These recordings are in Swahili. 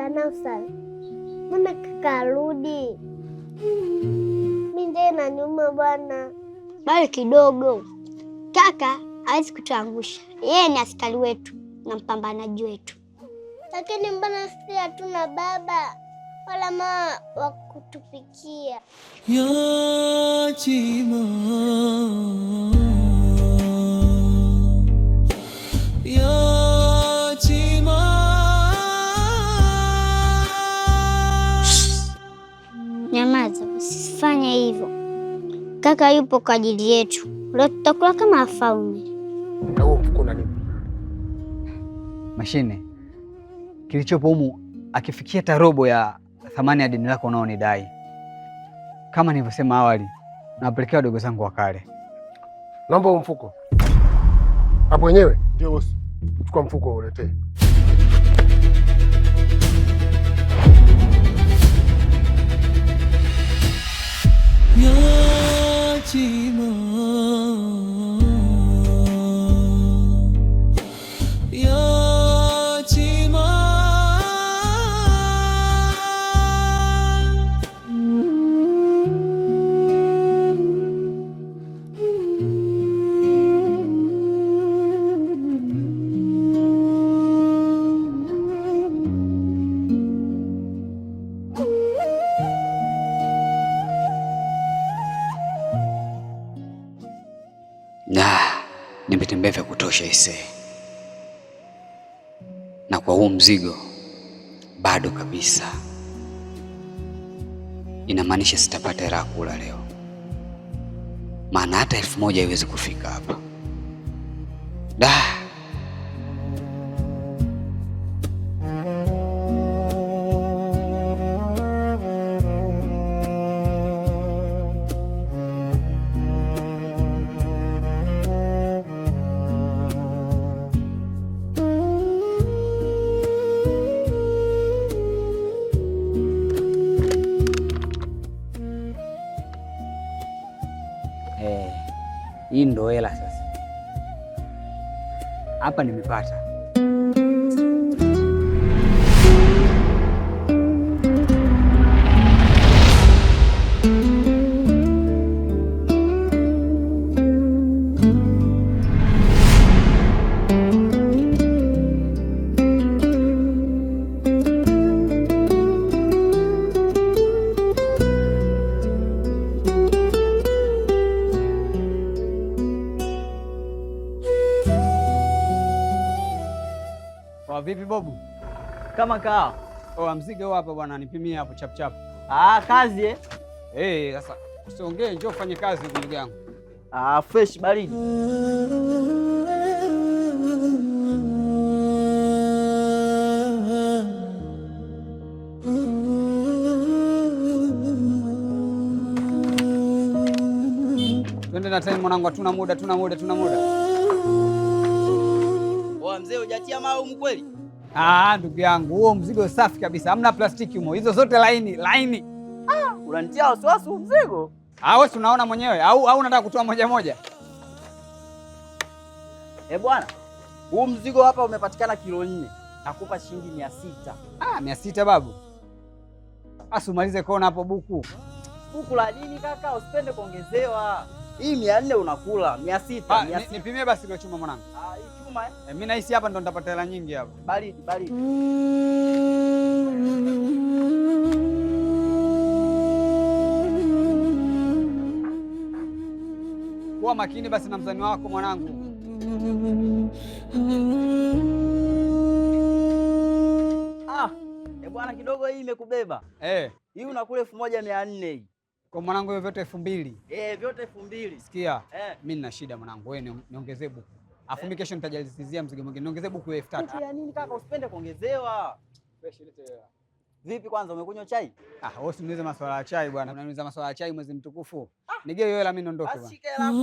Danausa, mbona kaka arudi? Mimi ndiye na nyuma bwana. Bali kidogo. Kaka hawezi kutuangusha. Yeye ni askari wetu na mpambanaji wetu. Lakini mbona sisi hatuna baba wala mama wa kutupikia? Yatima, yatima. Nyamaza, usifanye hivyo. Kaka yupo kwa ajili yetu. Leo tutakula kama wafalme. Na huo mfuko una nini? Mashine, kilichopo humu akifikia hata robo ya thamani ya deni lako unaonidai. Kama nilivyosema awali, nawapelekea wadogo zangu wa kale. Naomba huo mfuko. Hapo wenyewe? Ndio bosi. Chukua mfuko uletee. Yatima, yatima. Nimetembea vya kutosha ise, na kwa huu mzigo bado kabisa, inamaanisha sitapata raha kula leo, maana hata 1000 haiwezi kufika hapa. Hii ndo hela sasa. Hapa nimepata. Vipi Bobu? Kama kaa. Mzigo hapa bwana, nipimie hapo chap chap. Kazi eh? Sasa usiongee, njoo fanye kazi ndugu yangu. Fresh baridi. Twende na time mwanangu, hatuna muda. Mzee hujatia mawe kweli? Ndugu yangu, huo mzigo safi kabisa. Hamna plastiki humo. Hizo zote laini. Unanitia wasiwasi mzigo? Wewe unaona mwenyewe au unataka kutoa moja moja? Bwana, huu mzigo hapa umepatikana kilo 4. Nakupa shilingi 600. 600 babu. Umalize kona hapo buku. Buku la nini kaka? Usipende kuongezewa. Hii 400 unakula, 600. Nipimie basi kilo chuma mwanangu. Mimi nahisi hapa ndo nitapata hela nyingi hapa. Baridi. Kuwa makini basi na mzani wako mwanangu. Bwana kidogo hii imekubeba. Hii unakula 1400 hii. Kwa mwanangu hiyo vyote 2000. Vyote 2000. Sikia, mimi nina shida mwanangu. Wewe niongezee buku. Afu mimi kesho nitajalizia mzigo mwingine. Niongezee buku 3000. Ya nini kaka, usipende kuongezewa. Vipi kwanza umekunywa chai? Wewe usiniulize masuala ya chai bwana. Unaniuliza masuala ya chai mwezi mtukufu. Nigee hiyo hela mimi niondoke bwana. Ashike hela hapo.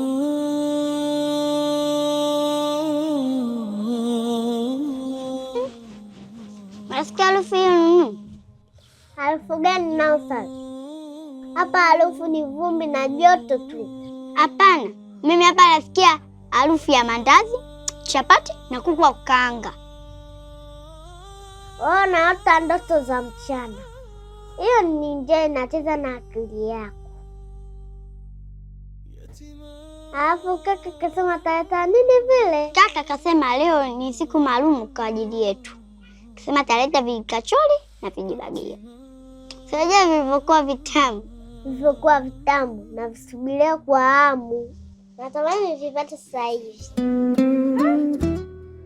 Nasikia harufu hiyo. Harufu gani Nausa? Hapa harufu ni vumbi na joto tu. Hapana, mimi hapa nasikia harufu ya mandazi, chapati na kuku wa kukaanga. naota ndoto za mchana. Hiyo ni njaa inacheza na akili yako. Alafu kaka kasema taleta nini vile? Kaka kasema leo ni siku maalum kwa ajili yetu. Kasema taleta vikachori na vijibagia. Sasa vilivyokuwa vitamu na visubiria kwa hamu. Natamani vipate sasa hivi.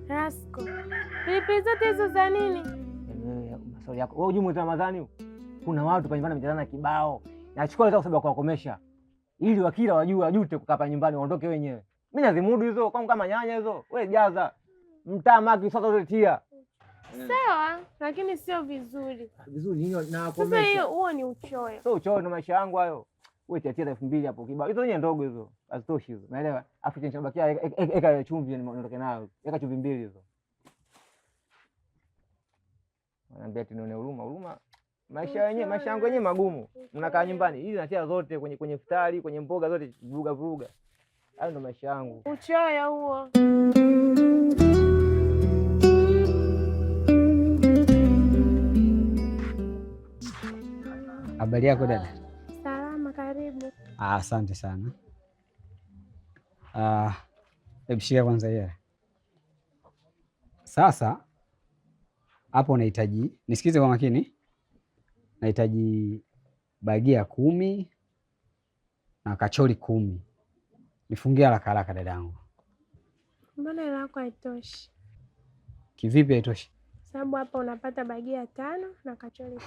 Rasko, pilipili zote hizo za nini? Maswali yako. Wewe ujue mwezi Ramadhani kuna watu pa nyumbani wamejazana kibao. Nachukua leo kwa sababu kuwakomesha. Ili wakila wajute kukaa pa nyumbani waondoke wenyewe. Mimi nazimudu hizo kama nyanya hizo. Wewe jaza. Mtamaki sasa uletia. Sawa, lakini sio vizuri. Vizuri nini na wakomesha. Sasa hiyo huo ni uchoyo. Sio uchoyo, na maisha yangu hayo. Wewe tiatia 2000 hapo kibao. Hizo ni ndogo hizo. Hazitoshi hizo. Unaelewa? Afu chenchabakia eka chumvi niondoke nayo. Eka chumvi 2 hizo. Wananiambia tunione huruma. Maisha yangu yenyewe magumu. Mnakaa nyumbani. Hizi natia zote kwenye futari, kwenye mboga zote vuruga. Hayo ndo maisha yangu. Uchoyo huo. Habari yako dada? Salama, karibu. Asante sana. Hebu shika kwanza hiyo. Sasa hapo nahitaji, nisikize kwa makini. Nahitaji bagia 10 na kachori 10. Nifungie haraka dadangu. Mbona hela yako haitoshi? Kivipi haitoshi? Sababu hapa unapata bagia 5 na kachori 5.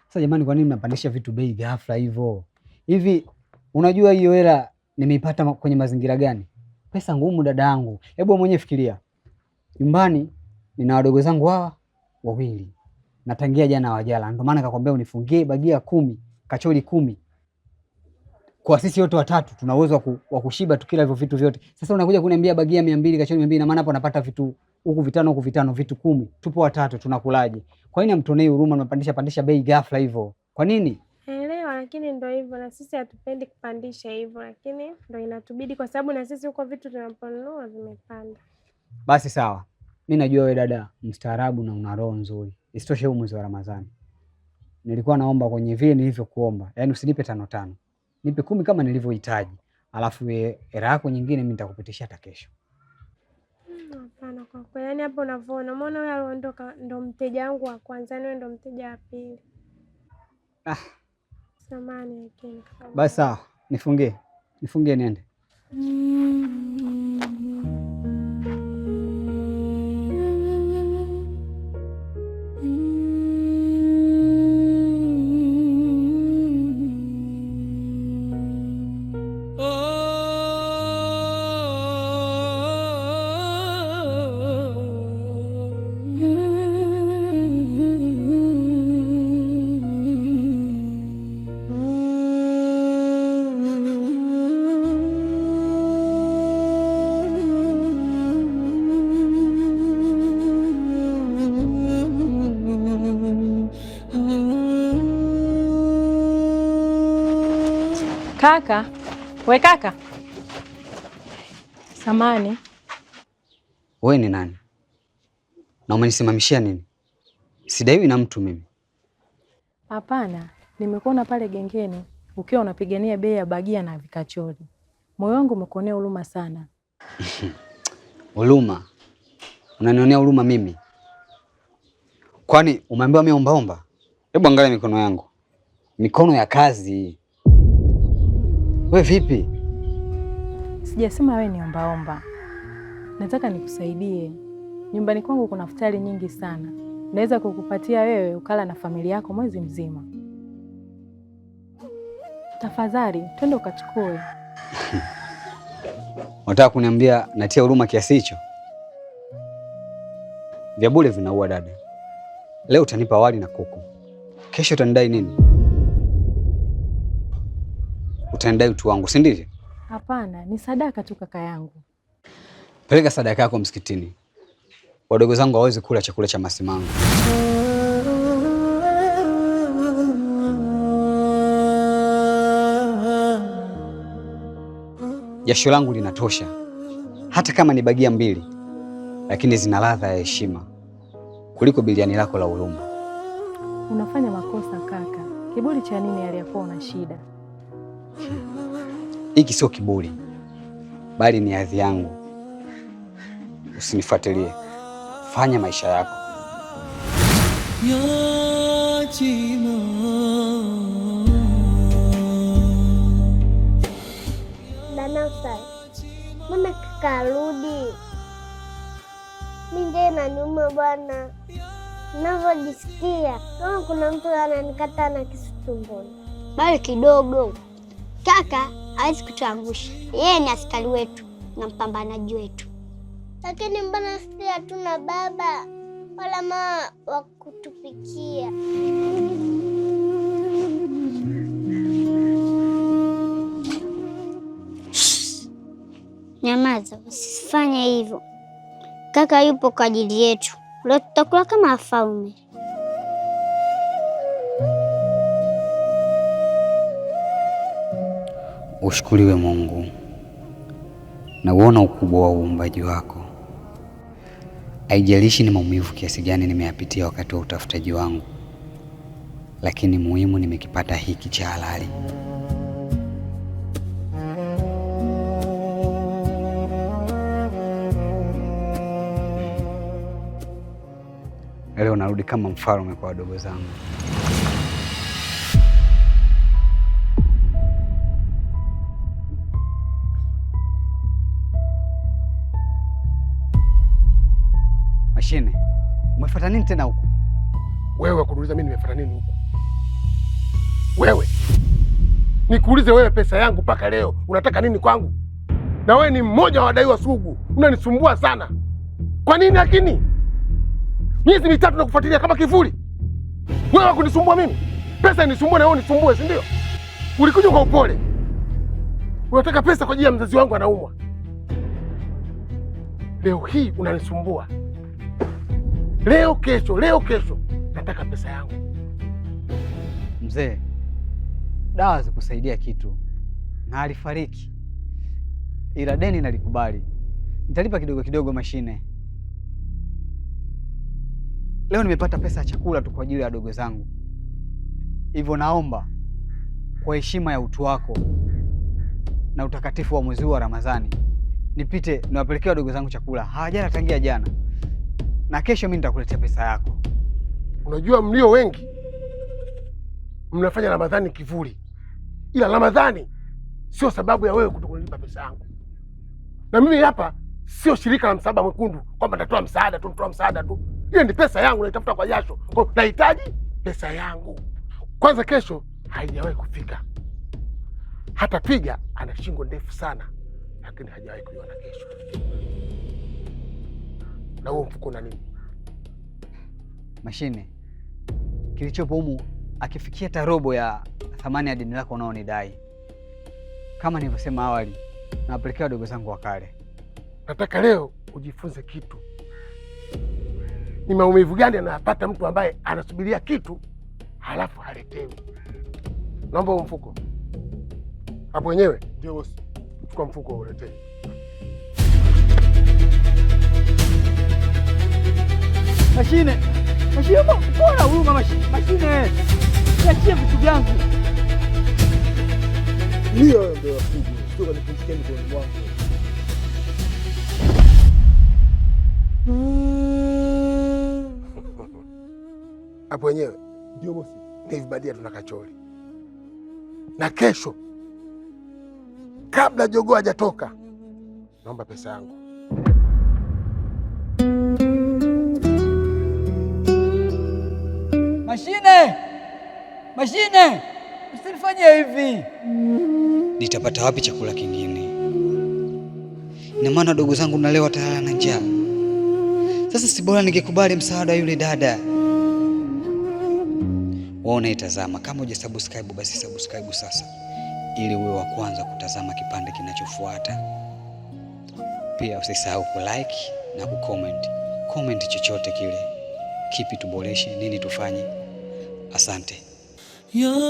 Sasa jamani, kwa nini mnapandisha vitu bei ghafla hivyo? Hivi unajua hiyo hela nimeipata kwenye mazingira gani? Pesa ngumu dadangu. Hebu mwenyewe fikiria. Nyumbani nina wadogo zangu hawa 2. Natangia jana wajala. Ndio maana nikakwambia unifungie bagia 10, kachori 10. Kwa sisi wote watatu tuna uwezo wa kushiba tukila hivyo vitu vyote. Sasa unakuja kuniambia bagia 200, kachori 200, na maana hapo napata vitu huku vitano vitu 10. Tupo watatu tunakulaje? Kwa nini hamtonei huruma, mnapandisha bei ghafla hivyo? Kwa nini? Elewa, lakini ndio hivyo, na sisi hatupendi kupandisha hivyo, lakini ndio inatubidi kwa sababu na sisi huko vitu tunaponunua vimepanda. Basi sawa. Mimi najua wewe dada mstaarabu na una roho nzuri. Isitoshe huu mwezi wa Ramadhani. Nilikuwa naomba kwenye vile nilivyokuomba. Yaani usinipe 5. Nipe 10 kama nilivyohitaji. Alafu hela yako nyingine mimi nitakupitishia hata kesho. Hapana kwa kweli. Yaani hapo unavyoona, umeona wewe aliondoka ndo mteja wangu wa kwanza, wewe ndo mteja wa pili. Samahani lakini. Basi sawa, nifungie niende. Kaka, we kaka. Samani. Wewe ni nani? Na umenisimamishia nini? Sidaiwi na mtu mimi. Hapana, nimekuona pale gengeni ukiwa unapigania bei ya bagia na vikachori. Moyo wangu umekuonea huruma sana. Huruma? Unanionea huruma mimi? Kwani umeambiwa mimi ombaomba? Hebu angalia mikono yangu. Mikono ya kazi. Wewe vipi? Sijasema wewe ni ombaomba. Nataka nikusaidie. Nyumbani kwangu kuna futari nyingi sana. Naweza kukupatia wewe ukala na familia yako mwezi mzima. Tafadhali, twende ukachukue. Unataka kuniambia natia huruma kiasi hicho? Vya bure vinaua dada. Leo utanipa wali na kuku. Kesho utanidai nini? Utanidai utu wangu, si ndivyo? Hapana, ni sadaka tu kaka yangu. Peleka sadaka yako msikitini. Wadogo zangu hawezi kula chakula cha masimango. Jasho langu linatosha. Hata kama ni bagia 2, lakini zina ladha ya heshima. kuliko biliani lako la huruma. Unafanya makosa kaka. Kiburi cha nini aliyakuwa una shida? Hiki sio kiburi, bali ni hadhi yangu. Usinifuatilie, fanya maisha yako. Yatima, Danasa, mbona kaka arudi? Mimi nje na nyuma bwana, ninavyojisikia kama kuna mtu ananikata na kisu tumboni. Bali kidogo, kaka hawezi kutuangusha. Yeye ni askari wetu na mpambanaji wetu. Lakini mbona sisi hatuna baba wala mama wa kutupikia? Nyamaza, usifanye hivyo. Kaka yupo kwa ajili yetu. Leo tutakula kama wafalme. Ushukuriwe Mungu na uona ukubwa wa uumbaji wako. Haijalishi ni maumivu kiasi gani nimeyapitia wakati wa utafutaji wangu, lakini muhimu nimekipata hiki cha halali. Leo narudi kama mfalme kwa wadogo zangu. Mashine, umefuata nini tena huko? Wewe kuniuliza mimi nimefuata nini huko? Wewe nikuulize wewe, pesa yangu mpaka leo unataka nini kwangu? Na wewe ni mmoja wa wadaiwa sugu, unanisumbua sana. Kwa nini? Lakini miezi mitatu nakufuatilia kama kivuli. Wewe kunisumbua mimi, pesa inisumbue na wewe unisumbue, si ndio? Ulikuja kwa upole, unataka pesa kwa ajili ya mzazi wangu anaumwa. Leo hii unanisumbua, leo kesho nataka pesa yangu. Mzee, dawa zikusaidia kitu na alifariki, ila deni nalikubali, nitalipa kidogo kidogo. Mashine, leo nimepata pesa ya chakula tu kwa ajili ya wadogo zangu, hivyo naomba kwa heshima ya utu wako na utakatifu wa mwezi wa Ramadhani nipite niwapelekea wadogo zangu chakula. Hawajala tangia jana, na kesho mimi nitakuletea pesa yako. Unajua mlio wengi mnafanya Ramadhani kivuli, ila Ramadhani sio sababu ya wewe kutokulipa pesa yangu. Na mimi hapa sio shirika la Msalaba Mwekundu kwamba natoa msaada tu. Hiyo ni pesa yangu, naitafuta kwa jasho. Kwa nahitaji pesa yangu. Kwanza kesho haijawahi kufika. Hata Piga ana shingo ndefu sana, lakini hajawahi kuiona kesho. Na huo mfuko na nini? Mashine, kilichopo humu akifikia hata robo ya thamani ya deni lako unaonidai. Kama nilivyosema awali, nawapelekea wadogo zangu wa kale. Nataka leo ujifunze kitu. Ni maumivu gani anayapata mtu ambaye anasubiria kitu halafu haletewi? Naomba huo mfuko. Hapo wenyewe ndio bosi. Chukua mfuko uletee. Mashine, mbona huruma Mashine? Niachie vitu vyangu. Ndio ndio wafugu. Sio kanipumzikia mikono mwangu. Hapo wenyewe ndio bosi. Nivibadia tuna kachori. Na kesho kabla jogoo hajatoka naomba pesa yangu. Mashine, usinifanye hivi. Nitapata wapi chakula kingine? Ina maana wadogo zangu nalewa tayari na njaa. Sasa si bora ningekubali msaada wa yule dada? Waona itazama, kama hujasubscribe basi subscribe sasa, ili uwe wa kwanza kutazama kipande kinachofuata. Pia usisahau kulike na kucomment. Comment chochote kile. Kipi tuboreshe, nini tufanye? Asante. Yatima.